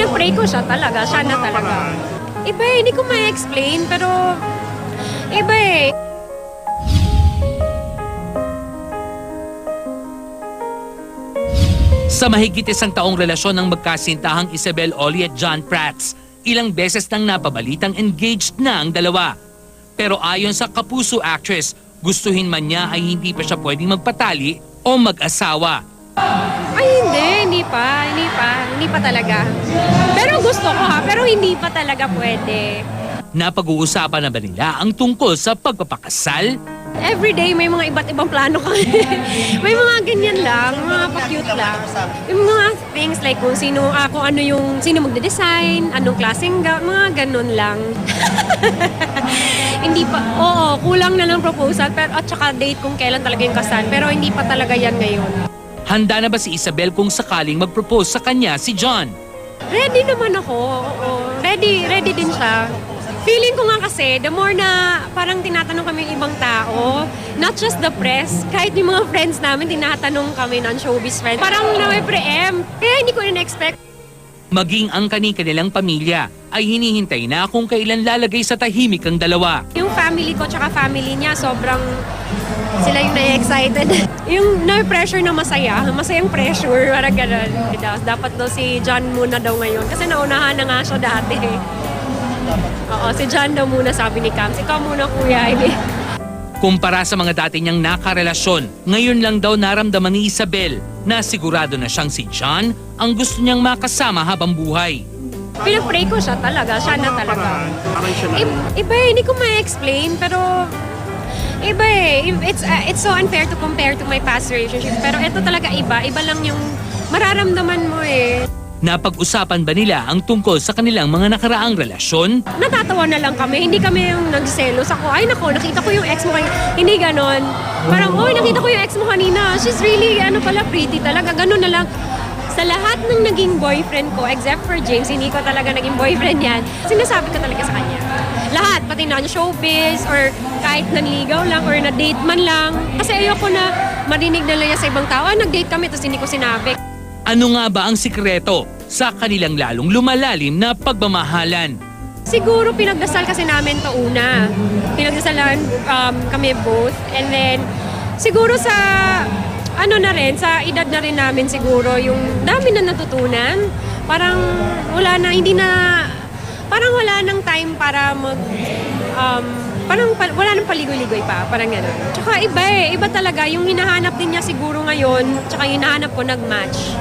Pinag-pray ko siya talaga, siya na talaga. Iba eh, hindi ko ma-explain, pero iba eh. Sa mahigit isang taong relasyon ng magkasintahang Isabel Oli at John Prats, ilang beses nang napabalitang engaged na ang dalawa. Pero ayon sa Kapuso actress, gustuhin man niya ay hindi pa siya pwedeng magpatali o mag-asawa. Ay hindi pa talaga. Pero gusto ko ha, pero hindi pa talaga pwede. Napag-uusapan na ba nila ang tungkol sa pagpapakasal? Everyday may mga iba't ibang plano kami. May mga ganyan lang, mga pa-cute lang. Yung mga things like kung sino magde-design, anong klaseng mga ganun lang. Hindi pa, oo, kulang na lang proposal pero at saka date kung kailan talaga yung kasal. Pero hindi pa talaga yan ngayon. Handa na ba si Isabel kung sakaling mag-propose sa kanya si John? Ready naman ako, oo. Ready din siya. Feeling ko nga kasi, the more na parang tinatanong kami yung ibang tao, not just the press, kahit yung mga friends namin, tinatanong kami ng showbiz friends. Parang na-preempt, kaya hindi ko in-expect. Maging ang kanilang pamilya ay hinihintay na kung kailan lalagay sa tahimik ang dalawa. Yung family ko tsaka family niya, sobrang sila yung na-excited. Yung na-pressure na masayang pressure, parang gano'n. Dapat daw si John muna daw ngayon, kasi naunahan na nga siya dati. Oo, si John daw muna, sabi ni Cams. Ikaw muna kuya. Kumpara sa mga dati niyang nakarelasyon, ngayon lang daw naramdaman ni Isabel na sigurado na siyang si John ang gusto niyang makasama habang buhay. Pinag-pray ko siya talaga, siya na talaga. Iba eh, hindi ko ma-explain, pero iba eh. It's so unfair to compare to my past relationship. Pero ito talaga iba lang yung mararamdaman mo eh. Napag-usapan ba nila ang tungkol sa kanilang mga nakaraang relasyon? Natatawa na lang kami, hindi kami yung nagselos. Ako, ay nako, nakita ko yung ex mo kanina. Hindi ganon. Parang, nakita ko yung ex mo kanina. She's really, pretty talaga. Ganon na lang. Sa lahat ng naging boyfriend ko, except for James, hindi ko talaga naging boyfriend yan. Sinasabi ko talaga sa kanya. Lahat, pati na showbiz, or kahit nanligaw lang, or na-date man lang. Kasi ayoko na marinig na lang yan sa ibang tao. Nag-date kami, tapos hindi ko sinabi. Ano nga ba ang sikreto sa kanilang lalong lumalalim na pagmamahalan? Siguro pinagdasal kasi namin to una. Pinagdasalan kami both. And then, siguro sa sa edad na rin namin siguro, yung dami na natutunan. Parang wala nang time para wala nang paligoy-ligoy pa, parang gano'n. Tsaka iba talaga, yung hinahanap din niya siguro ngayon, tsaka yung hinahanap ko nag-match.